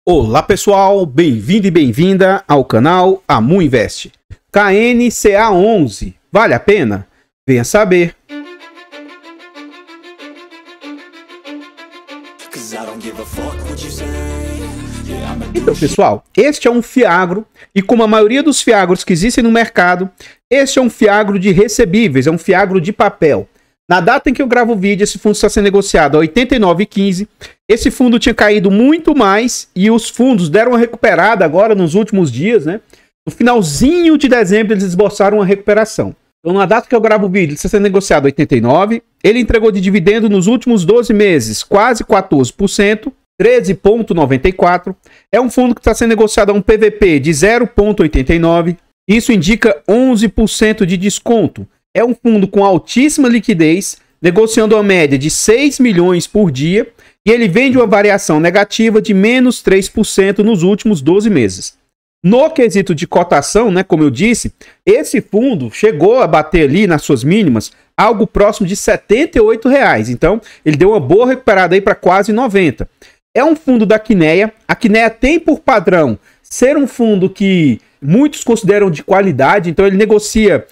Olá pessoal, bem-vindo e bem-vinda ao canal Amu Invest. KNCA11, vale a pena? Venha saber. Então pessoal, este é um fiagro e como a maioria dos fiagros que existem no mercado, este é um fiagro de recebíveis, é um fiagro de papel. Na data em que eu gravo o vídeo, esse fundo está sendo negociado a R$ 89,15. Esse fundo tinha caído muito mais e os fundos deram uma recuperada agora nos últimos dias, né? No finalzinho de dezembro eles esboçaram uma recuperação. Então na data que eu gravo o vídeo, ele está sendo negociado a 89. Ele entregou de dividendo nos últimos 12 meses quase 14%, 13,94. É um fundo que está sendo negociado a um PVP de 0,89. Isso indica 11% de desconto. É um fundo com altíssima liquidez, negociando uma média de 6 milhões por dia, e ele vem de uma variação negativa de menos 3% nos últimos 12 meses. No quesito de cotação, né, como eu disse, esse fundo chegou a bater ali nas suas mínimas algo próximo de R$ 78,00. Então, ele deu uma boa recuperada aí para quase 90. É um fundo da Kinea. A Kinea tem por padrão ser um fundo que muitos consideram de qualidade, então ele negocia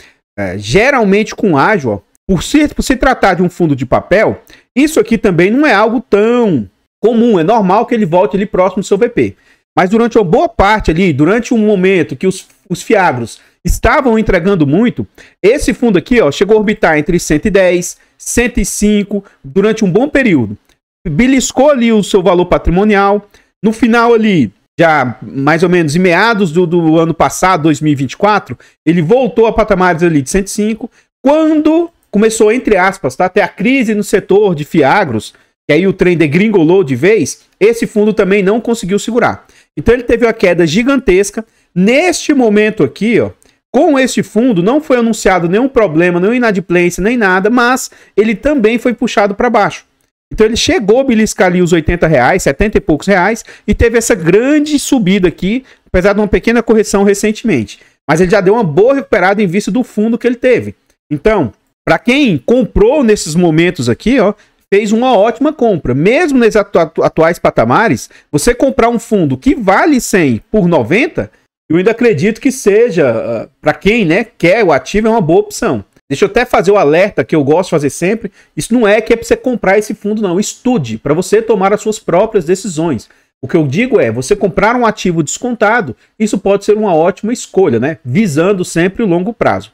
geralmente com ágio. Por se tratar de um fundo de papel, isso aqui também não é algo tão comum. É normal que ele volte ali próximo do seu VP. Mas durante uma boa parte ali, durante um momento que os fiagros estavam entregando muito, esse fundo aqui chegou a orbitar entre 110, 105 durante um bom período. Beliscou ali o seu valor patrimonial. No final ali, já mais ou menos em meados do ano passado, 2024, ele voltou a patamares ali de 105, quando começou, entre aspas, tá, até a crise no setor de fiagros, que aí o trem degringolou de vez, esse fundo também não conseguiu segurar. Então ele teve uma queda gigantesca. Neste momento aqui, com este fundo, não foi anunciado nenhum problema, nenhuma inadimplência, nem nada, mas ele também foi puxado para baixo. Então ele chegou a beliscar ali os R$80, 70 e poucos reais, e teve essa grande subida aqui, apesar de uma pequena correção recentemente. Mas ele já deu uma boa recuperada em vista do fundo que ele teve. Então, para quem comprou nesses momentos aqui, fez uma ótima compra. Mesmo nesses atuais patamares, você comprar um fundo que vale 100 por 90, eu ainda acredito que seja, para quem quer o ativo, é uma boa opção. Deixa eu até fazer o alerta que eu gosto de fazer sempre. Isso não é que é para você comprar esse fundo, não. Estude para você tomar as suas próprias decisões. O que eu digo é, você comprar um ativo descontado, isso pode ser uma ótima escolha, né? Visando sempre o longo prazo.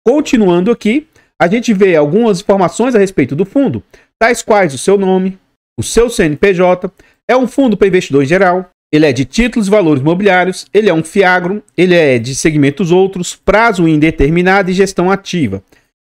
Continuando aqui, a gente vê algumas informações a respeito do fundo, tais quais o seu nome, o seu CNPJ. É um fundo para investidor em geral. Ele é de títulos e valores imobiliários, ele é um fiagro, ele é de segmentos outros, prazo indeterminado e gestão ativa.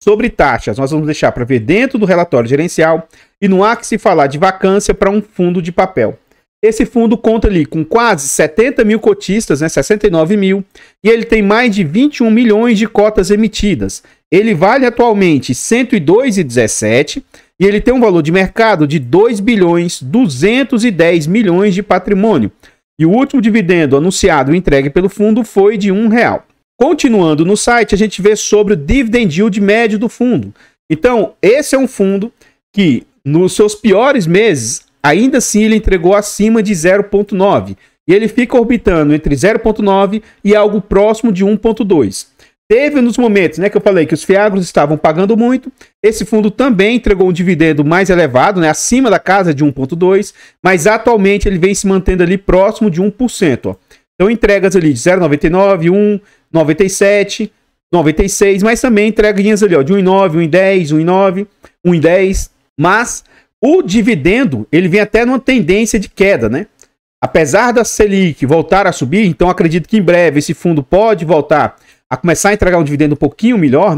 Sobre taxas, nós vamos deixar para ver dentro do relatório gerencial e não há que se falar de vacância para um fundo de papel. Esse fundo conta ali com quase 70 mil cotistas, 69 mil, e ele tem mais de 21 milhões de cotas emitidas. Ele vale atualmente R$ 102,17 e ele tem um valor de mercado de 2 bilhões 210 milhões de patrimônio. E o último dividendo anunciado e entregue pelo fundo foi de R$1. Continuando no site, a gente vê sobre o dividend yield médio do fundo. Então, esse é um fundo que, nos seus piores meses, ainda assim ele entregou acima de 0,9. E ele fica orbitando entre 0,9 e algo próximo de 1,2. Teve nos momentos que eu falei que os fiagros estavam pagando muito, esse fundo também entregou um dividendo mais elevado, acima da casa de 1,2, mas atualmente ele vem se mantendo ali próximo de 1%. Então entregas ali de 0,99, 1, 97, 96, mas também entregas ali de 1,9, 1,10, 1,9, 1,10, mas o dividendo ele vem até numa tendência de queda, Apesar da Selic voltar a subir, então acredito que em breve esse fundo pode voltar a começar a entregar um dividendo um pouquinho melhor,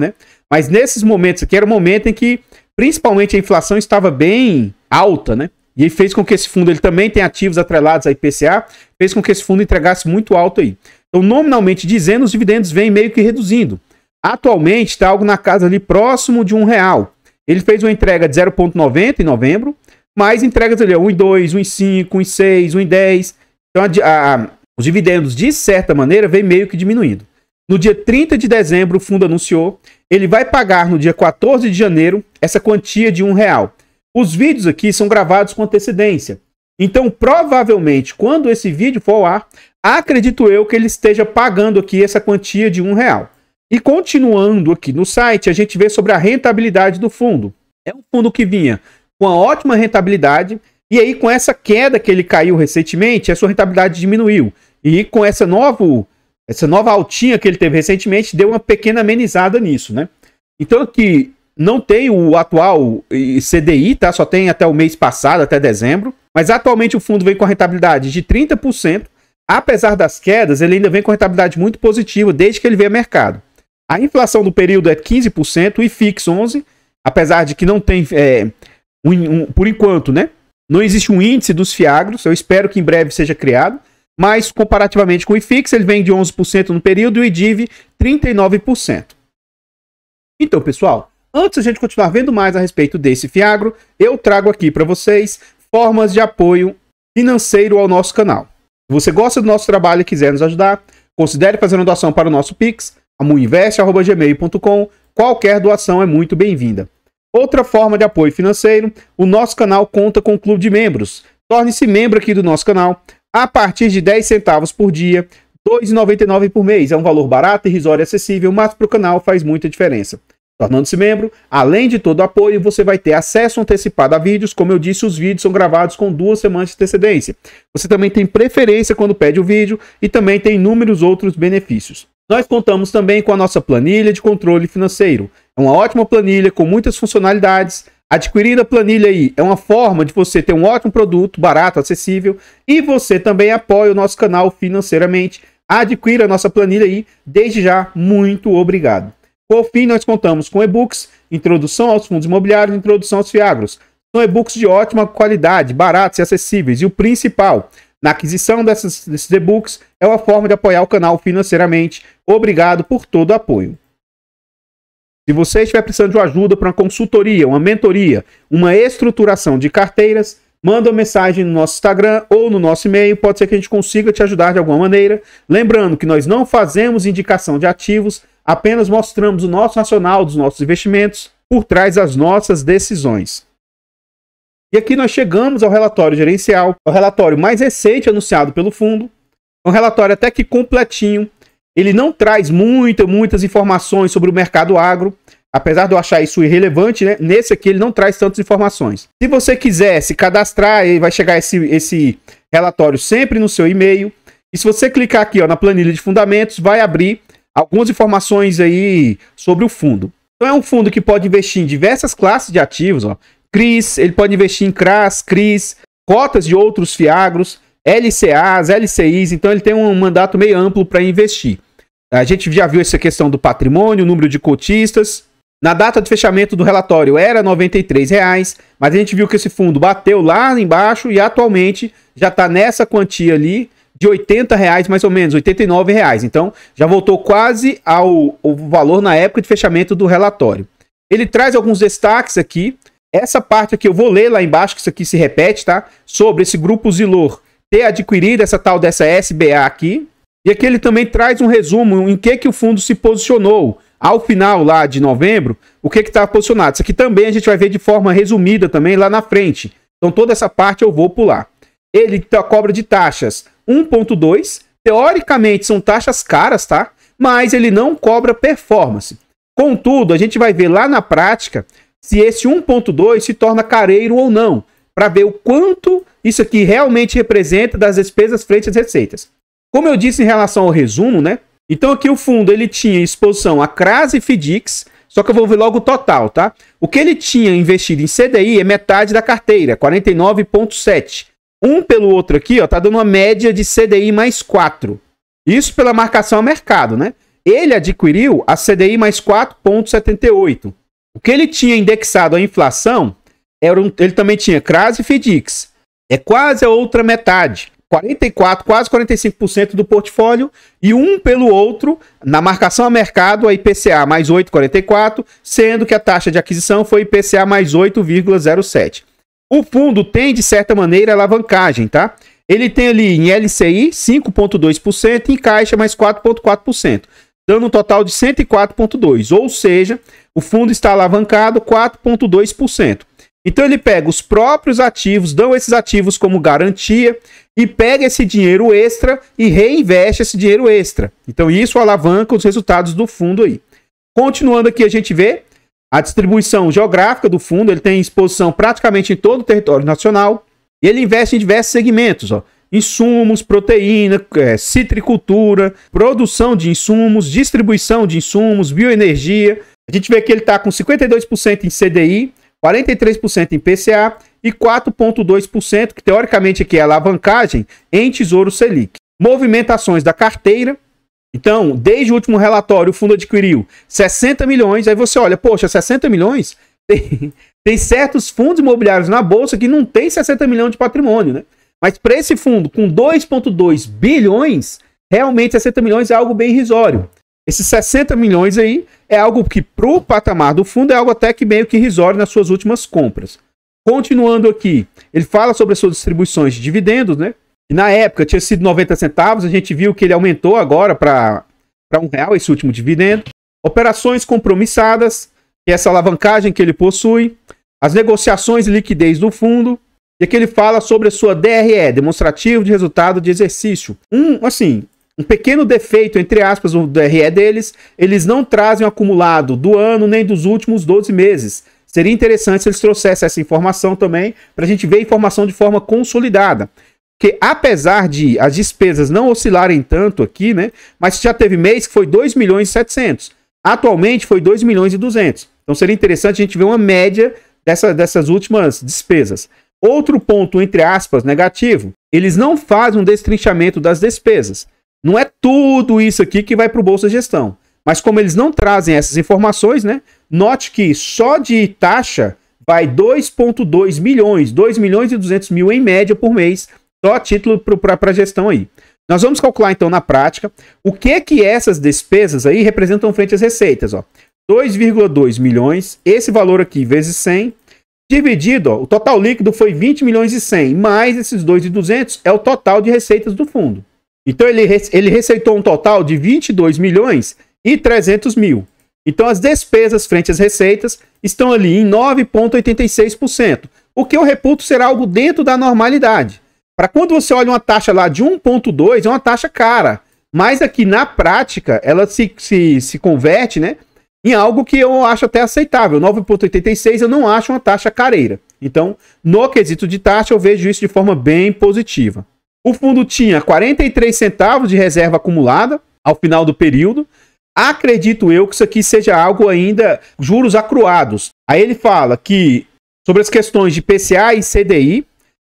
Mas nesses momentos aqui era o momento em que, principalmente, a inflação estava bem alta, E fez com que esse fundo ele também tenha ativos atrelados a IPCA, fez com que esse fundo entregasse muito alto aí. Então, nominalmente dizendo, os dividendos vêm meio que reduzindo. Atualmente está algo na casa ali próximo de R$1. Ele fez uma entrega de 0,90 em novembro, mas entregas ali 1,2, 1,5, 1,6, 1,10. Então, os dividendos, de certa maneira, vêm meio que diminuindo. No dia 30 de dezembro, o fundo anunciou, ele vai pagar no dia 14 de janeiro essa quantia de R$1. Os vídeos aqui são gravados com antecedência. Então, provavelmente, quando esse vídeo for ao ar, acredito eu que ele esteja pagando aqui essa quantia de R$1. E continuando aqui no site, a gente vê sobre a rentabilidade do fundo. É um fundo que vinha com uma ótima rentabilidade, e aí com essa queda que ele caiu recentemente, a sua rentabilidade diminuiu. E com essa nova altinha que ele teve recentemente, deu uma pequena amenizada nisso, né? Então aqui não tem o atual CDI, tá? Só tem até o mês passado, até dezembro. Mas atualmente o fundo vem com a rentabilidade de 30%. Apesar das quedas, ele ainda vem com rentabilidade muito positiva desde que ele veio ao mercado. A inflação do período é 15%, o IFIX 11%, apesar de que não tem, por enquanto, né? Não existe um índice dos fiagros, eu espero que em breve seja criado, mas comparativamente com o IFIX, ele vem de 11% no período e o IDIV 39%. Então, pessoal, antes a gente continuar vendo mais a respeito desse fiagro, eu trago aqui para vocês formas de apoio financeiro ao nosso canal. Se você gosta do nosso trabalho e quiser nos ajudar, considere fazer uma doação para o nosso Pix, amuinvest@gmail.com. Qualquer doação é muito bem-vinda. Outra forma de apoio financeiro, o nosso canal conta com um clube de membros. Torne-se membro aqui do nosso canal a partir de 10 centavos por dia, R$ 2,99 por mês. É um valor barato, irrisório e acessível, mas para o canal faz muita diferença. Tornando-se membro, além de todo o apoio, você vai ter acesso antecipado a vídeos. Como eu disse, os vídeos são gravados com 2 semanas de antecedência. Você também tem preferência quando pede o vídeo e também tem inúmeros outros benefícios. Nós contamos também com a nossa planilha de controle financeiro. É uma ótima planilha com muitas funcionalidades. Adquirir a planilha aí é uma forma de você ter um ótimo produto, barato, acessível, e você também apoia o nosso canal financeiramente. Adquira a nossa planilha aí. Desde já, muito obrigado. Por fim, nós contamos com e-books, Introdução aos Fundos Imobiliários, Introdução aos Fiagros. São e-books de ótima qualidade, baratos e acessíveis. E o principal, na aquisição desses e-books, é uma forma de apoiar o canal financeiramente. Obrigado por todo o apoio. Se você estiver precisando de ajuda para uma consultoria, uma mentoria, uma estruturação de carteiras, manda uma mensagem no nosso Instagram ou no nosso e-mail. Pode ser que a gente consiga te ajudar de alguma maneira. Lembrando que nós não fazemos indicação de ativos, apenas mostramos o nosso racional dos nossos investimentos por trás das nossas decisões. E aqui nós chegamos ao relatório gerencial, o relatório mais recente anunciado pelo fundo. É um relatório até que completinho. Ele não traz muitas informações sobre o mercado agro, apesar de eu achar isso irrelevante, né? Nesse aqui ele não traz tantas informações. Se você quiser se cadastrar, vai chegar esse relatório sempre no seu e-mail. E se você clicar aqui, ó, na planilha de fundamentos, vai abrir algumas informações aí sobre o fundo. Então é um fundo que pode investir em diversas classes de ativos, ó. CRIs, ele pode investir em CRAs, CRIs, cotas de outros fiagros, LCAs, LCIs, então ele tem um mandato meio amplo para investir. A gente já viu essa questão do patrimônio, o número de cotistas. Na data de fechamento do relatório era R$ 93,00, mas a gente viu que esse fundo bateu lá embaixo e atualmente já está nessa quantia ali de R$ 80,00 mais ou menos, R$ 89,00. Então já voltou quase ao valor na época de fechamento do relatório. Ele traz alguns destaques aqui. Essa parte aqui eu vou ler lá embaixo, que isso aqui se repete, tá? Sobre esse grupo Zilor ter adquirido essa tal dessa SBA aqui. E aqui ele também traz um resumo em que o fundo se posicionou ao final lá de novembro, o que está posicionado. Isso aqui também a gente vai ver de forma resumida também lá na frente. Então toda essa parte eu vou pular. Ele cobra de taxas 1,2. Teoricamente são taxas caras, tá? Mas ele não cobra performance. Contudo, a gente vai ver lá na prática se esse 1,2 se torna careiro ou não, para ver o quanto isso aqui realmente representa das despesas frente às receitas. Como eu disse em relação ao resumo, né? Então aqui o fundo ele tinha exposição a CRAs e FDICs, só que eu vou ver logo o total, tá? O que ele tinha investido em CDI é metade da carteira, 49,7. Um pelo outro aqui, ó, tá dando uma média de CDI mais 4. Isso pela marcação a mercado, né? Ele adquiriu a CDI mais 4,78. O que ele tinha indexado à inflação, ele também tinha CRAs e FDICs. É quase a outra metade. 44, quase 45% do portfólio, e um pelo outro, na marcação a mercado, a IPCA mais 8,44, sendo que a taxa de aquisição foi IPCA mais 8,07. O fundo tem, de certa maneira, alavancagem, tá? Ele tem ali em LCI 5,2% e em caixa mais 4,4%, dando um total de 104,2%, ou seja, o fundo está alavancado 4,2%. Então ele pega os próprios ativos, dão esses ativos como garantia e pega esse dinheiro extra e reinveste esse dinheiro extra. Então isso alavanca os resultados do fundo aí. Continuando aqui, a gente vê a distribuição geográfica do fundo. Ele tem exposição praticamente em todo o território nacional. E ele investe em diversos segmentos, ó. Insumos, proteína, citricultura, produção de insumos, distribuição de insumos, bioenergia. A gente vê que ele está com 52% em CDI, 43% em PCA e 4,2%, que teoricamente aqui é alavancagem, em Tesouro Selic. Movimentações da carteira. Então, desde o último relatório, o fundo adquiriu 60 milhões. Aí você olha, poxa, 60 milhões? Tem certos fundos imobiliários na Bolsa que não tem 60 milhões de patrimônio, né? Mas para esse fundo com 2,2 bilhões, realmente 60 milhões é algo bem irrisório. Esses 60 milhões aí é algo que, para o patamar do fundo, é algo até que meio que irrisório nas suas últimas compras. Continuando aqui, ele fala sobre as suas distribuições de dividendos, né? E na época tinha sido 90 centavos, a gente viu que ele aumentou agora para R$1 esse último dividendo. Operações compromissadas, que é essa alavancagem que ele possui. As negociações e liquidez do fundo. E aqui ele fala sobre a sua DRE, demonstrativo de resultado de exercício. Um pequeno defeito, entre aspas, do DRE deles, eles não trazem o acumulado do ano nem dos últimos 12 meses. Seria interessante se eles trouxessem essa informação também, para a gente ver a informação de forma consolidada. Porque apesar de as despesas não oscilarem tanto aqui, né, mas já teve mês que foi 2 milhões e 700. Atualmente foi 2 milhões e 200. Então seria interessante a gente ver uma média dessas últimas despesas. Outro ponto, entre aspas, negativo, eles não fazem um destrinchamento das despesas. Não é tudo isso aqui que vai para o Bolsa Gestão. Mas como eles não trazem essas informações, né? Note que só de taxa vai 2,2 milhões, 2 milhões e 200 mil em média por mês, só a título para a gestão aí. Nós vamos calcular então na prática o que essas despesas aí representam frente às receitas. 2,2 milhões, esse valor aqui vezes 100, dividido, ó, o total líquido foi 20 milhões e 100, mais esses 2.200 é o total de receitas do fundo. Então ele receitou um total de 22 milhões e 300 mil. Então as despesas frente às receitas estão ali em 9,86%, o que eu reputo ser algo dentro da normalidade. Para quando você olha uma taxa lá de 1,2, é uma taxa cara, mas aqui na prática ela se converte, né, em algo que eu acho até aceitável. 9,86 eu não acho uma taxa careira. Então, no quesito de taxa, eu vejo isso de forma bem positiva. O fundo tinha 43 centavos de reserva acumulada ao final do período. Acredito eu que isso aqui seja algo ainda juros acruados. Aí ele fala que sobre as questões de PCA e CDI,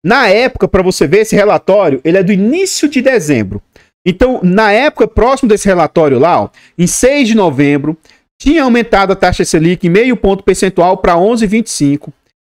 na época, para você ver esse relatório, ele é do início de dezembro. Então, na época, próximo desse relatório lá, ó, em 6 de novembro, tinha aumentado a taxa Selic em meio ponto percentual para 11,25.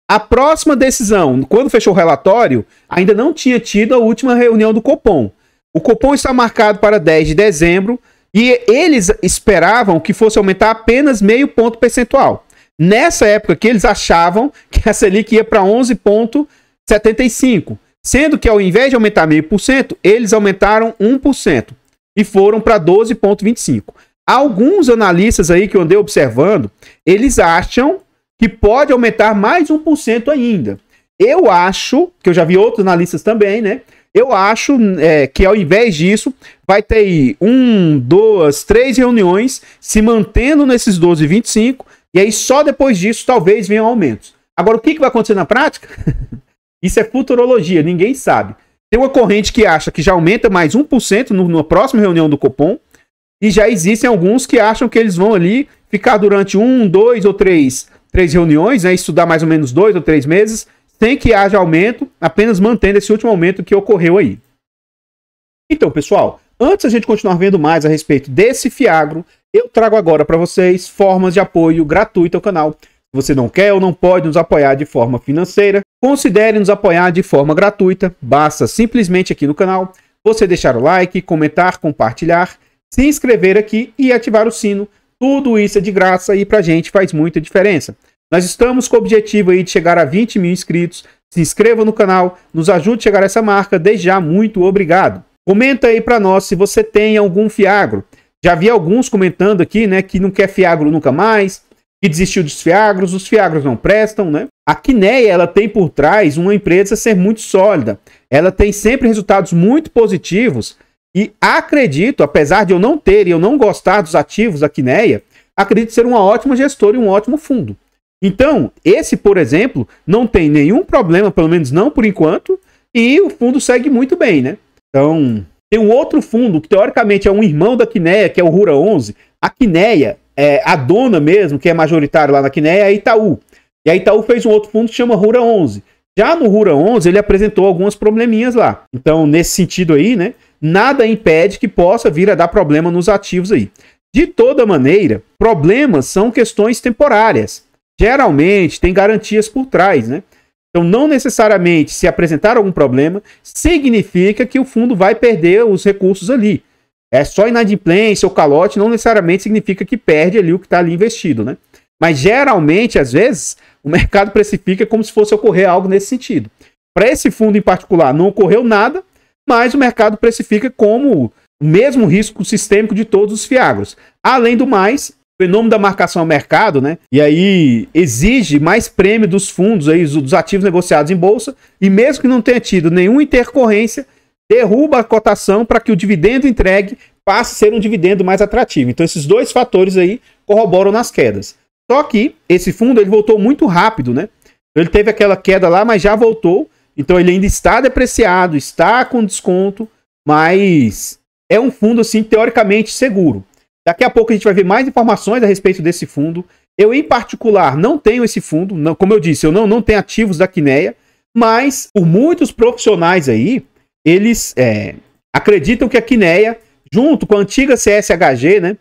A próxima decisão, quando fechou o relatório, ainda não tinha tido a última reunião do Copom. O Copom está marcado para 10 de dezembro e eles esperavam que fosse aumentar apenas meio ponto percentual. Nessa época que eles achavam que a Selic ia para 11,75, sendo que ao invés de aumentar meio por cento, eles aumentaram 1% e foram para 12,25. Alguns analistas aí que eu andei observando, eles acham que pode aumentar mais 1% ainda. Eu acho, que eu já vi outros analistas também, né? Eu acho que ao invés disso, vai ter aí 1, 2, 3 reuniões se mantendo nesses 12,25 e aí só depois disso talvez venham aumentos. Agora, o que vai acontecer na prática? Isso é futurologia, ninguém sabe. Tem uma corrente que acha que já aumenta mais 1% na próxima reunião do Copom. E já existem alguns que acham que eles vão ali ficar durante 1, 2 ou 3 reuniões, né, estudar mais ou menos 2 ou 3 meses, sem que haja aumento, apenas mantendo esse último aumento que ocorreu aí. Então, pessoal, antes a gente continuar vendo mais a respeito desse Fiagro, eu trago agora para vocês formas de apoio gratuito ao canal. Se você não quer ou não pode nos apoiar de forma financeira, considere nos apoiar de forma gratuita. Basta simplesmente aqui no canal você deixar o like, comentar, compartilhar, se inscrever aqui e ativar o sino. Tudo isso é de graça e pra gente faz muita diferença. Nós estamos com o objetivo aí de chegar a 20 mil inscritos. Se inscreva no canal, nos ajude a chegar a essa marca. Desde já, muito obrigado. Comenta aí pra nós se você tem algum Fiagro. Já vi alguns comentando aqui, né, que não quer Fiagro nunca mais, que desistiu dos fiagros, os fiagros não prestam, né? A Quineia, ela tem por trás uma empresa ser muito sólida. Ela tem sempre resultados muito positivos e acredito, apesar de eu não ter e eu não gostar dos ativos da Quineia, acredito ser uma ótima gestora e um ótimo fundo. Então, esse, por exemplo, não tem nenhum problema, pelo menos não por enquanto, e o fundo segue muito bem, né? Então, tem um outro fundo que teoricamente é um irmão da Quineia, que é o Rura 11. A Quineia, a dona mesmo, que é majoritária lá na Quineia, é a Itaú. E a Itaú fez um outro fundo que chama Rura 11. Já no Rura 11, ele apresentou algumas probleminhas lá. Então, nesse sentido aí, né, nada impede que possa vir a dar problema nos ativos aí. De toda maneira, problemas são questões temporárias. Geralmente, tem garantias por trás, né? Então, não necessariamente, se apresentar algum problema, significa que o fundo vai perder os recursos ali. É só inadimplência ou calote, não necessariamente significa que perde ali o que está ali investido, né? Mas, geralmente, às vezes, o mercado precifica como se fosse ocorrer algo nesse sentido. Para esse fundo em particular, não ocorreu nada, mas o mercado precifica como o mesmo risco sistêmico de todos os fiagros. Além do mais, o fenômeno da marcação ao mercado, né? E aí exige mais prêmio dos fundos, aí, dos ativos negociados em bolsa, e mesmo que não tenha tido nenhuma intercorrência, derruba a cotação para que o dividendo entregue passe a ser um dividendo mais atrativo. Então esses dois fatores aí corroboram nas quedas. Só que esse fundo ele voltou muito rápido, né? Ele teve aquela queda lá, mas já voltou. Então ele ainda está depreciado, está com desconto, mas é um fundo assim teoricamente seguro. Daqui a pouco a gente vai ver mais informações a respeito desse fundo. Eu, em particular, não tenho esse fundo. Não, como eu disse, eu não tenho ativos da Quineia, mas por muitos profissionais aí, eles acreditam que a Quineia, junto com a antiga CSHG, né,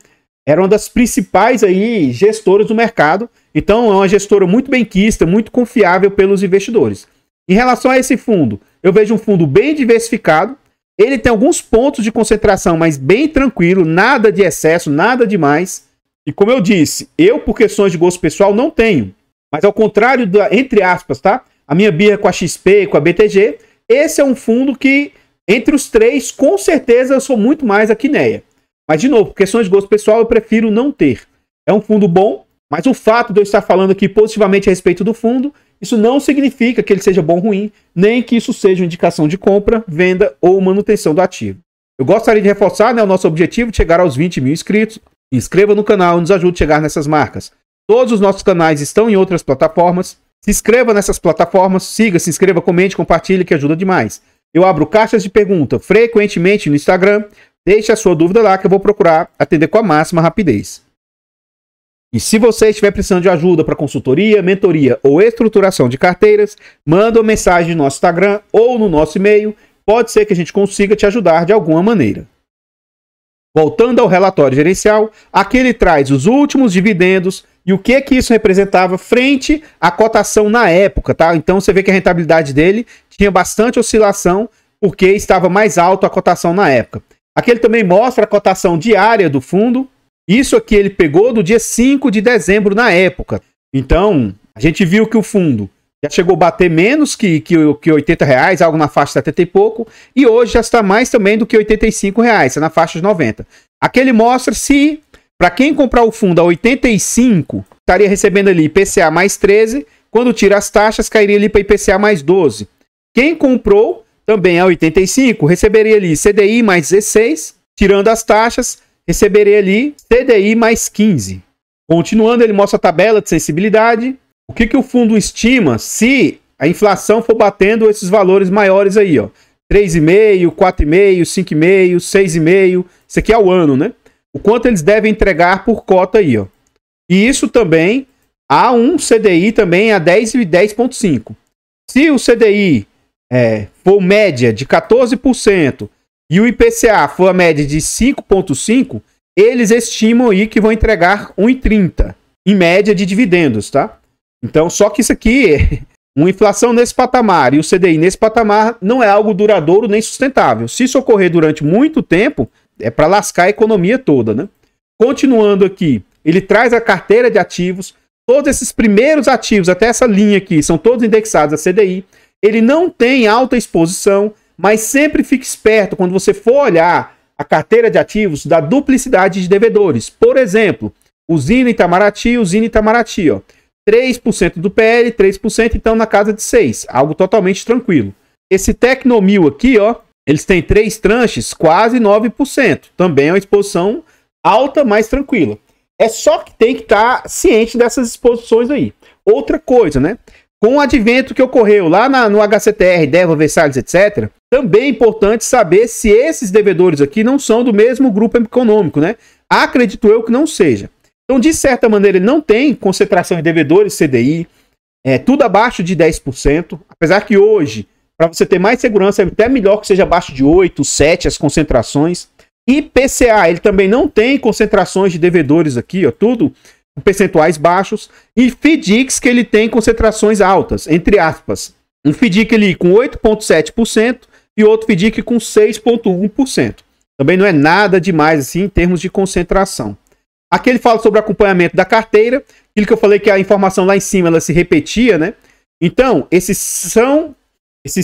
era uma das principais aí gestoras do mercado. Então é uma gestora muito benquista, muito confiável pelos investidores. Em relação a esse fundo, eu vejo um fundo bem diversificado. Ele tem alguns pontos de concentração, mas bem tranquilo, nada de excesso, nada demais. E como eu disse, eu por questões de gosto pessoal não tenho. Mas ao contrário entre aspas, tá? A minha birra com a XP e com a BTG, esse é um fundo que, entre os três, com certeza eu sou muito mais a Quineia. Mas, de novo, por questões de gosto pessoal, eu prefiro não ter. É um fundo bom, mas o fato de eu estar falando aqui positivamente a respeito do fundo, isso não significa que ele seja bom ou ruim, nem que isso seja uma indicação de compra, venda ou manutenção do ativo. Eu gostaria de reforçar, né, o nosso objetivo de chegar aos 20 mil inscritos. Inscreva no canal e nos ajude a chegar nessas marcas. Todos os nossos canais estão em outras plataformas. Se inscreva nessas plataformas, siga, se inscreva, comente, compartilhe, que ajuda demais. Eu abro caixas de pergunta frequentemente no Instagram. Deixe a sua dúvida lá que eu vou procurar atender com a máxima rapidez. E se você estiver precisando de ajuda para consultoria, mentoria ou estruturação de carteiras, manda uma mensagem no nosso Instagram ou no nosso e-mail. Pode ser que a gente consiga te ajudar de alguma maneira. Voltando ao relatório gerencial, aqui ele traz os últimos dividendos e o que isso representava frente à cotação na época, tá? Então você vê que a rentabilidade dele tinha bastante oscilação porque estava mais alta a cotação na época. Aqui ele também mostra a cotação diária do fundo. Isso aqui ele pegou do dia 5 de dezembro na época. Então, a gente viu que o fundo já chegou a bater menos que R$80, algo na faixa de 70 e pouco. E hoje já está mais também do que R$85, está na faixa de 90. Aqui ele mostra se, para quem comprar o fundo a 85, estaria recebendo ali IPCA mais 13. Quando tira as taxas, cairia ali para IPCA mais 12. Quem comprou também a 85, receberia ali CDI mais 16, tirando as taxas, receberia ali CDI mais 15. Continuando, ele mostra a tabela de sensibilidade. O que o fundo estima se a inflação for batendo esses valores maiores aí, ó. 3,5, 4,5, 5,5, 6,5. Isso aqui é o ano, né? O quanto eles devem entregar por cota aí, ó. E isso também, há um CDI também a 10,5. Se o CDI for média de 14% e o IPCA for a média de 5,5%, eles estimam aí que vão entregar 1,30 em média de dividendos, tá? Então, só que isso aqui, uma inflação nesse patamar e o CDI nesse patamar não é algo duradouro nem sustentável. Se isso ocorrer durante muito tempo, é para lascar a economia toda, né? Continuando aqui, ele traz a carteira de ativos. Todos esses primeiros ativos, até essa linha aqui, são todos indexados a CDI. Ele não tem alta exposição, mas sempre fique esperto quando você for olhar a carteira de ativos da duplicidade de devedores. Por exemplo, Usina Itamaraty, ó. 3% do PL, 3%, então na casa de 6%. Algo totalmente tranquilo. Esse Tecnomil aqui, ó, eles têm 3 tranches, quase 9%. Também é uma exposição alta, mais tranquila. É só que tem que estar ciente dessas exposições aí. Outra coisa, né? Com o advento que ocorreu lá no HCTR, Deva, Versalhes, etc., também é importante saber se esses devedores aqui não são do mesmo grupo econômico, né? Acredito eu que não seja. Então, de certa maneira, ele não tem concentração de devedores CDI, tudo abaixo de 10%, apesar que hoje, para você ter mais segurança, é até melhor que seja abaixo de 8, 7 as concentrações. E PCA, ele também não tem concentrações de devedores aqui, ó, tudo com percentuais baixos. E FDICs, que ele tem concentrações altas, entre aspas. Um FDIC ali com 8,7% e outro FDIC com 6,1%. Também não é nada demais assim em termos de concentração. Aqui ele fala sobre acompanhamento da carteira, aquilo que eu falei que a informação lá em cima ela se repetia, né? Então, esse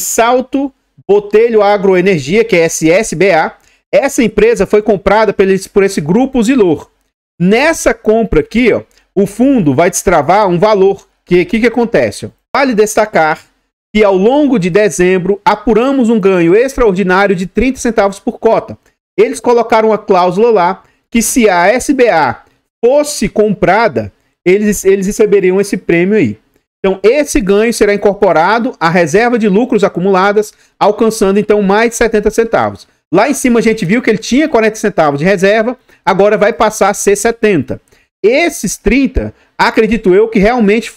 Salto Botelho Agroenergia, que é SSBA, essa empresa foi comprada por esse grupo Zilor. Nessa compra aqui, ó, o fundo vai destravar um valor. Que acontece? Ó? Vale destacar que ao longo de dezembro apuramos um ganho extraordinário de 30 centavos por cota. Eles colocaram uma cláusula lá que se a SBA fosse comprada, eles receberiam esse prêmio aí. Então, esse ganho será incorporado à reserva de lucros acumuladas, alcançando, então, mais de 70 centavos. Lá em cima a gente viu que ele tinha 40 centavos de reserva, agora vai passar a ser 70. Esses 30, acredito eu, que realmente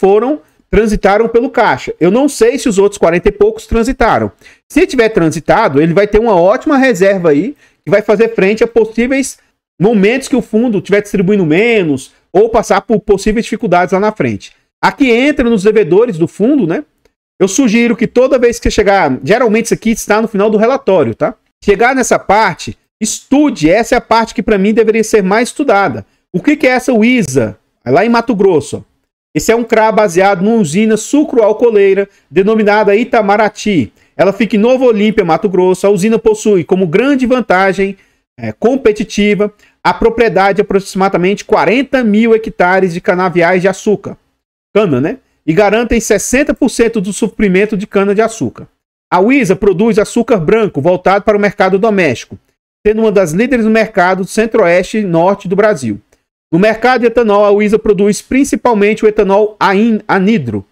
transitaram pelo caixa. Eu não sei se os outros 40 e poucos transitaram. Se tiver transitado, ele vai ter uma ótima reserva aí, que vai fazer frente a possíveis momentos que o fundo estiver distribuindo menos ou passar por possíveis dificuldades lá na frente. Aqui entra nos devedores do fundo, né? Eu sugiro que toda vez que você chegar, geralmente isso aqui está no final do relatório, tá? Chegar nessa parte, estude. Essa é a parte que para mim deveria ser mais estudada. O que é essa Uisa? Lá em Mato Grosso. Esse é um CRA baseado numa usina sucroalcooleira denominada Itamaraty. Ela fica em Nova Olímpia, Mato Grosso. A usina possui como grande vantagem competitiva a propriedade de aproximadamente 40 mil hectares de canaviais de açúcar. Cana, né? E garantem 60% do suprimento de cana-de-açúcar. A Uisa produz açúcar branco voltado para o mercado doméstico, sendo uma das líderes no mercado centro-oeste e norte do Brasil. No mercado de etanol, a Uisa produz principalmente o etanol anidro,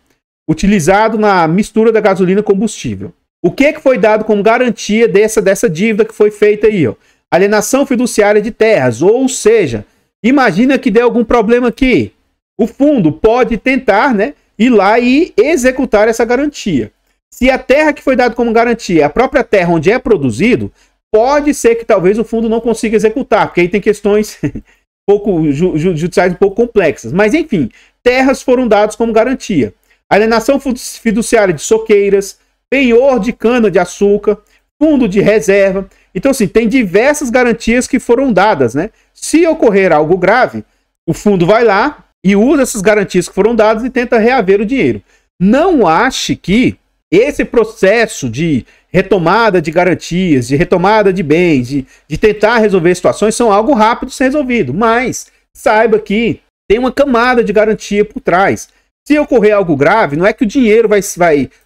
utilizado na mistura da gasolina combustível. O que foi dado como garantia dessa dívida que foi feita aí? Ó? Alienação fiduciária de terras, ou seja, imagina que deu algum problema aqui. O fundo pode tentar, né, ir lá e executar essa garantia. Se a terra que foi dada como garantia é a própria terra onde é produzido, pode ser que talvez o fundo não consiga executar, porque aí tem questões judiciais um pouco complexas. Mas, enfim, terras foram dadas como garantia. Alienação fiduciária de soqueiras, penhor de cana-de-açúcar, fundo de reserva. Então, assim, tem diversas garantias que foram dadas, né? Se ocorrer algo grave, o fundo vai lá e usa essas garantias que foram dadas e tenta reaver o dinheiro. Não ache que esse processo de retomada de garantias, de retomada de bens, de tentar resolver situações são algo rápido de ser resolvido. Mas saiba que tem uma camada de garantia por trás. Se ocorrer algo grave, não é que o dinheiro vai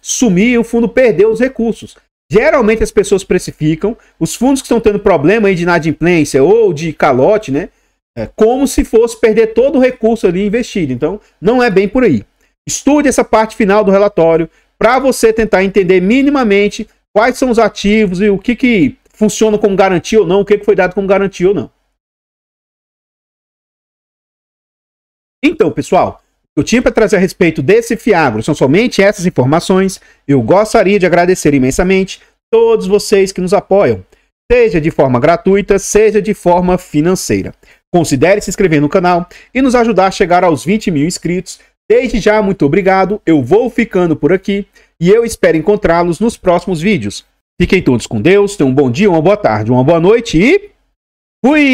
sumir e o fundo perdeu os recursos. Geralmente as pessoas precificam os fundos que estão tendo problema aí de inadimplência ou de calote, né? Como se fosse perder todo o recurso ali investido. Então, não é bem por aí. Estude essa parte final do relatório para você tentar entender minimamente quais são os ativos e o que funciona como garantia ou não, o que foi dado como garantia ou não. Então, pessoal, eu tinha para trazer a respeito desse Fiagro são somente essas informações. Eu gostaria de agradecer imensamente todos vocês que nos apoiam, seja de forma gratuita, seja de forma financeira. Considere se inscrever no canal e nos ajudar a chegar aos 20 mil inscritos. Desde já, muito obrigado. Eu vou ficando por aqui e eu espero encontrá-los nos próximos vídeos. Fiquem todos com Deus, tenham um bom dia, uma boa tarde, uma boa noite e... fui!